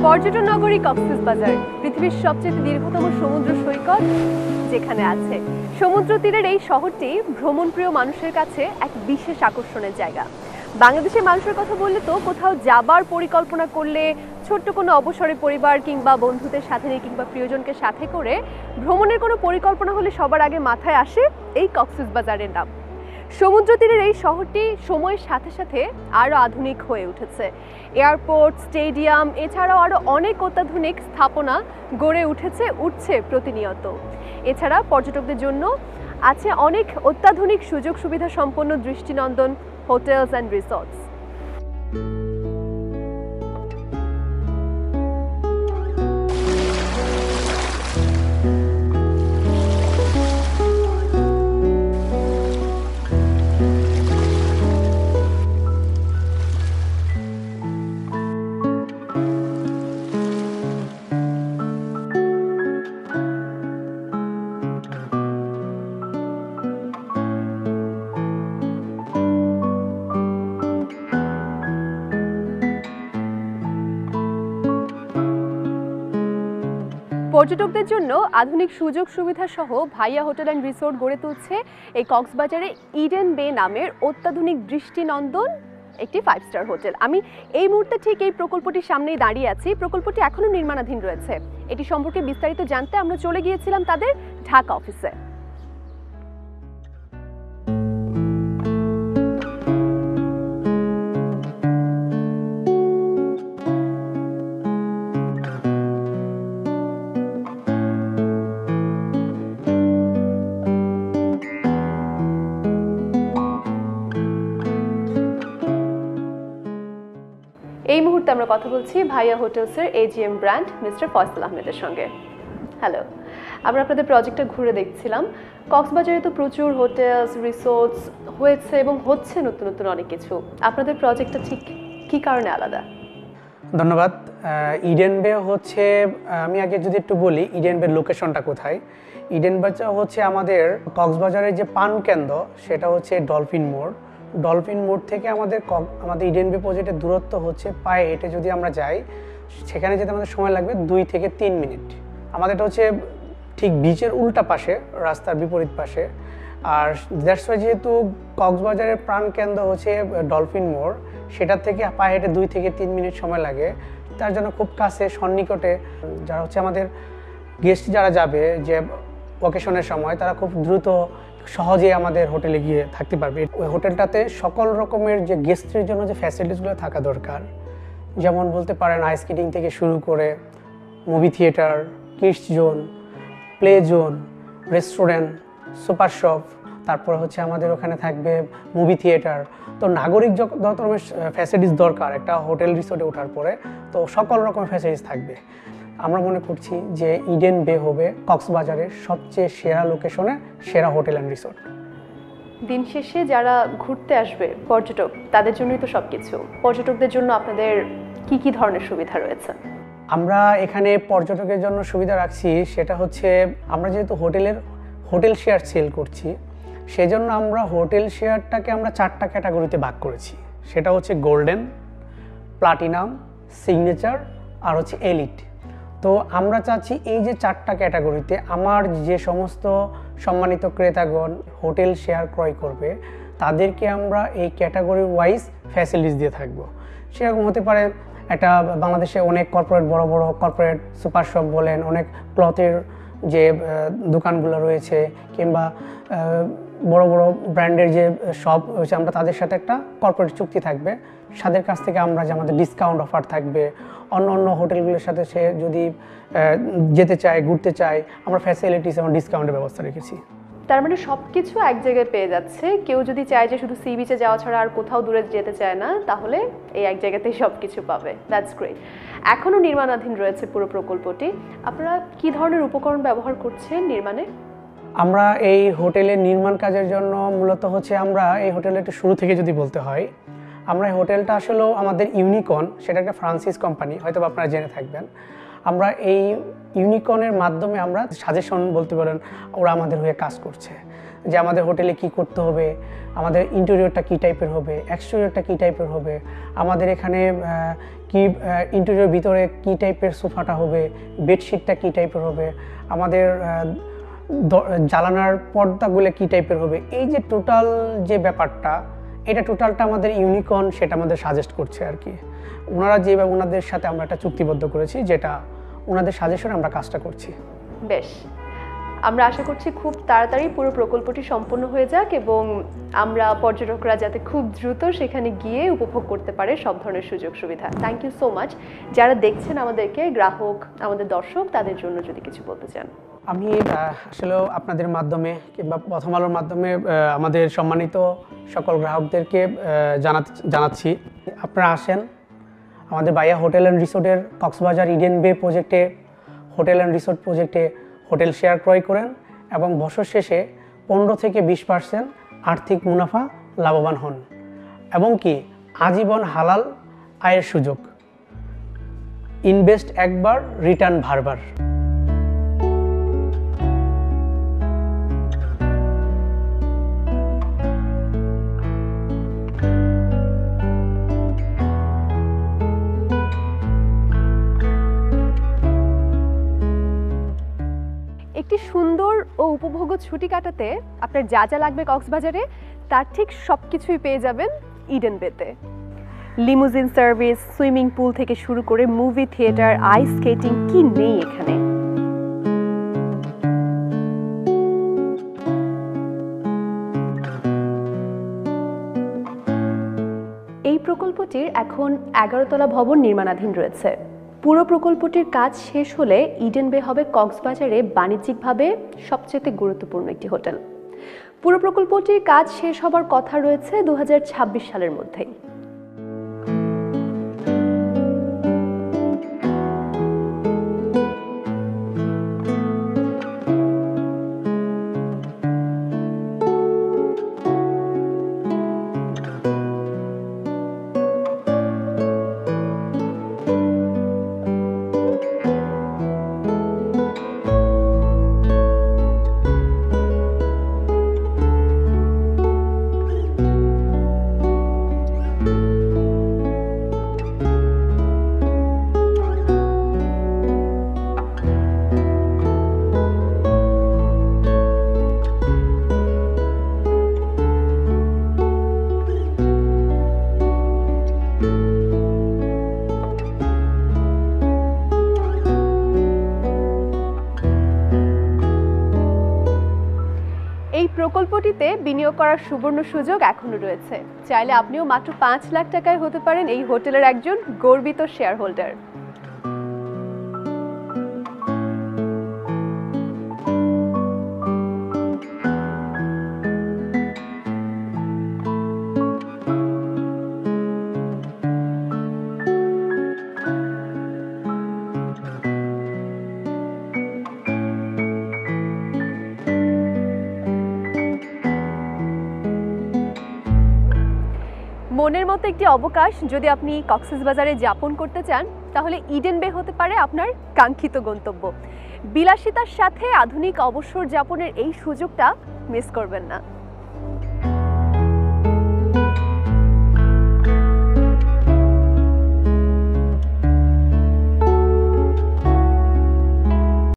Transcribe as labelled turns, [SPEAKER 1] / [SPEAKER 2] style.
[SPEAKER 1] পর্যটন নগরী কক্সবাজার পৃথিবীর সবচেয়ে দীর্ঘতম সমুদ্র সৈকত যেখানে আছে। সমুদ্র তীরের এই শহরটি ভ্রমণপ্রিয় মানুষের কাছে এক বিশেষ আকর্ষণের জায়গা। বাংলাদেশের মানুষের কথা বললে তো কোথাও যাবার পরিকল্পনা করলে ছোট্ট কোনো অবসরে পরিবার কিংবা বন্ধুদের সাথে নিয়ে কিংবা প্রিয়জনকে সাথে করে ভ্রমণের কোনো পরিকল্পনা হলে সবার আগে মাথায় আসে এই কক্সবাজারের নাম। সমুদ্র তীরের এই শহরটি সময়ের সাথে সাথে আরও আধুনিক হয়ে উঠেছে। এয়ারপোর্ট, স্টেডিয়াম এছাড়াও আরও অনেক অত্যাধুনিক স্থাপনা গড়ে উঠছে প্রতিনিয়ত। এছাড়া পর্যটকদের জন্য আছে অনেক অত্যাধুনিক সুযোগ সুবিধা সম্পন্ন দৃষ্টিনন্দন হোটেলস অ্যান্ড রিসর্টস। পর্যটকদের জন্য আধুনিক সুযোগ সুবিধা সহ ভাইয়া হোটেল অ্যান্ড রিসোর্ট গড়ে তুলছে এই কক্সবাজারে ইডেন বে নামের অত্যাধুনিক দৃষ্টিনন্দন একটি 5 স্টার হোটেল। আমি এই মুহূর্তে ঠিক এই প্রকল্পটির সামনেই দাঁড়িয়ে আছি। প্রকল্পটি এখনো নির্মাণাধীন রয়েছে। এটি সম্পর্কে বিস্তারিত জানতে আমরা চলে গিয়েছিলাম তাদের ঢাকা অফিসে। এই মুহূর্তে আমরা কথা বলছি ভাইয়া হোটেলসের এজিএম ব্র্যান্ড মিস্টার ফয়সাল আহমেদের সঙ্গে। হ্যালো, আমরা আপনাদের প্রজেক্টটা ঘুরে দেখছিলাম। কক্সবাজারে তো প্রচুর হোটেলস, রিসোর্টস হয়েছে এবং হচ্ছে নতুন নতুন অনেক কিছু। আপনাদের প্রজেক্টটা ঠিক কী কারণে আলাদা?
[SPEAKER 2] ধন্যবাদ। ইডেন বে হচ্ছে, আমি আগে যদি একটু বলি ইডেন বে লোকেশনটা কোথায়। ইডেন বে হচ্ছে আমাদের কক্সবাজারের যে পান কেন্দ্র, সেটা হচ্ছে ডলফিন মোড়। ডলফিন মোড় থেকে আমাদের ইডেন বে প্রজেক্টের দূরত্ব হচ্ছে পায়ে হেঁটে যদি আমরা যাই সেখানে যেতে আমাদের সময় লাগবে 2 থেকে 3 মিনিট। আমাদেরটা হচ্ছে ঠিক বিচের উল্টা পাশে, রাস্তার বিপরীত পাশে। আর দ্যাটস ওয়াই যেহেতু কক্সবাজারের প্রাণকেন্দ্র হচ্ছে ডলফিন মোড়, সেটার থেকে পায়ে হেঁটে 2 থেকে 3 মিনিট সময় লাগে। তার জন্য খুব কাছে সন্নিকটে যারা হচ্ছে আমাদের গেস্ট যারা যাবে যে ওকেশনের সময়, তারা খুব দ্রুত সহজে আমাদের হোটেলে গিয়ে থাকতে পারবে। ওই হোটেলটাতে সকল রকমের যে গেস্টের জন্য যে ফ্যাসিলিটিসগুলো থাকা দরকার, যেমন বলতে পারেন আইস স্কেটিং থেকে শুরু করে movie theatre, kids zone, play zone, restaurant, super shop, তারপর হচ্ছে আমাদের ওখানে থাকবে মুভি থিয়েটার। তো নাগরিক যত রকমের ফ্যাসিলিটিস দরকার একটা হোটেল রিসোর্টে ওঠার পরে, তো সকল রকমের ফ্যাসিলিটিস থাকবে। আমরা মনে করছি যে ইডেন বে হবে কক্সবাজারের সবচেয়ে সেরা লোকেশনে সেরা হোটেল অ্যান্ড রিসোর্ট।
[SPEAKER 1] দিন শেষে যারা ঘুরতে আসবে পর্যটক, তাদের জন্যই তো সব কিছু। পর্যটকদের জন্য আপনাদের কি কি ধরনের সুবিধা রয়েছে?
[SPEAKER 2] আমরা এখানে পর্যটকের জন্য সুবিধা রাখছি, সেটা হচ্ছে আমরা যেহেতু হোটেল শেয়ার সেল করছি, সেজন্য আমরা হোটেল শেয়ারটাকে আমরা 4টা ক্যাটাগরিতে ভাগ করেছি। সেটা হচ্ছে গোল্ডেন, প্লাটিনাম, সিগনেচার আর হচ্ছে এলিট। তো আমরা চাচ্ছি এই যে 4টা ক্যাটাগরিতে আমার যে সমস্ত সম্মানিত ক্রেতাগণ হোটেল শেয়ার ক্রয় করবে, তাদেরকে আমরা এই ক্যাটাগরি ওয়াইজ ফ্যাসিলিটিস দিয়ে থাকবো। সেরকম হতে পারে একটা বাংলাদেশে অনেক বড় বড় কর্পোরেট সুপার শপ বলেন, অনেক ক্লথের যে দোকানগুলো রয়েছে, কিংবা বড় বড় ব্র্যান্ডের যে শপ রয়েছে, আমরা তাদের সাথে একটা কর্পোরেট চুক্তি থাকবে। তাদের কাছ থেকে আমরা যে আমাদের ডিসকাউন্ট অফার থাকবে। অন্য হোটেলগুলোর সাথে সে যদি যেতে চায়, ঘুরতে চায়, আমরা ফ্যাসিলিটিস এবং ডিসকাউন্টের ব্যবস্থা রেখেছি।
[SPEAKER 1] তার মানে সব কিছু এক জায়গায় পেয়ে যাচ্ছে। কেউ যদি চায় যে শুধু সি বিচে যাওয়া ছাড়া আর কোথাও দূরে যেতে চায় না, তাহলে এই এক জায়গাতেই সব কিছু পাবে। That's great. এখনও নির্মাণাধীন রয়েছে পুরো প্রকল্পটি। আপনারা কি ধরনের উপকরণ ব্যবহার করছেন নির্মাণে?
[SPEAKER 2] আমরা এই হোটেলের নির্মাণ কাজের জন্য মূলত হচ্ছে আমরা এই হোটেলের একটু শুরু থেকে যদি বলতে হয়, আমরা এই হোটেলটা আসলেও আমাদের ইউনিকর্ন, সেটা একটা ফ্রান্সিস কোম্পানি, হয়তো আপনারা জেনে থাকবেন। আমরা এই ইউনিকর্নের মাধ্যমে আমরা সাজেশন বলতে পারেন, ওরা আমাদের হয়ে কাজ করছে যে আমাদের হোটেলে কি করতে হবে, আমাদের ইন্টেরিয়রটা কী টাইপের হবে, এক্সটেরিয়রটা কী টাইপের হবে, আমাদের এখানে কি ইন্টেরিয়র ভিতরে কি টাইপের সোফাটা হবে, বেডশিটটা কি টাইপের হবে, আমাদের জানালার পর্দাগুলো কি টাইপের হবে, এই যে টোটাল যে ব্যাপারটা, এটা টোটালটা আমাদের ইউনিকর্ন সেটা আমাদের সাজেস্ট করছে আর কি। ওনারা যেভাবে ওনাদের সাথে আমরা একটা চুক্তিবদ্ধ করেছি, যেটা ওনাদের সাজেশনে আমরা কাজটা করছি।
[SPEAKER 1] বেশ, আমরা আশা করছি খুব তাড়াতাড়ি পুরো প্রকল্পটি সম্পন্ন হয়ে যাক এবং আমরা পর্যটকরা যাতে খুব দ্রুত সেখানে গিয়ে উপভোগ করতে পারে সব ধরনের সুযোগ সুবিধা। Thank you so much. যারা দেখছেন আমাদেরকে, গ্রাহক, আমাদের দর্শক, তাদের জন্য যদি কিছু বলতে চান।
[SPEAKER 2] আমি আসলে আপনাদের মাধ্যমে কিংবা প্রথম আলোর মাধ্যমে আমাদের সম্মানিত সকল গ্রাহকদেরকে জানাচ্ছি, আপনারা আসেন আমাদের বায়া হোটেল অ্যান্ড রিসোর্টের কক্সবাজার ইডেন বে প্রজেক্টে, হোটেল অ্যান্ড রিসোর্ট প্রজেক্টে হোটেল শেয়ার ক্রয় করেন এবং বছর শেষে 15 থেকে 20% আর্থিক মুনাফা লাভবান হন এবং কি আজীবন হালাল আয়ের সুযোগ। ইনভেস্ট একবার, রিটার্ন বারবার।
[SPEAKER 1] একটি সুন্দর ও উপভোগ্য ছুটি কাটাতে আপনার যা যা লাগবে কক্সবাজারে, তার ঠিক সব কিছুই পেয়ে যাবেন ইডেন বেতে। লিমুজিন সার্ভিস, সুইমিং পুল থেকে শুরু করে মুভি থিয়েটার, আইস স্কেটিং, কি নেই এখানে। এই প্রকল্পটির এখন 11 তলা ভবন নির্মাণাধীন রয়েছে। পুরো প্রকল্পটির কাজ শেষ হলে ইডেন বে হবে কক্সবাজারে বাণিজ্যিকভাবে সবচেয়ে গুরুত্বপূর্ণ একটি হোটেল। পুরো প্রকল্পটির কাজ শেষ হবার কথা রয়েছে 2026 সালের মধ্যেই। এই প্রকল্পটিতে বিনিয়োগ করার সুবর্ণ সুযোগ এখনো রয়েছে। চাইলে আপনিও মাত্র 5 লাখ টাকায় হতে পারেন এই হোটেলের একজন গর্বিত শেয়ার হোল্ডার। মনের মতো একটি অবকাশ যদি আপনি কক্সবাজারে যাপন করতে চান, তাহলে ইডেন বে হতে পারে আপনার কাঙ্ক্ষিত গন্তব্য। বিলাসিতার সাথে আধুনিক অবসর যাপনের এই সুযোগটা মিস করবেন না।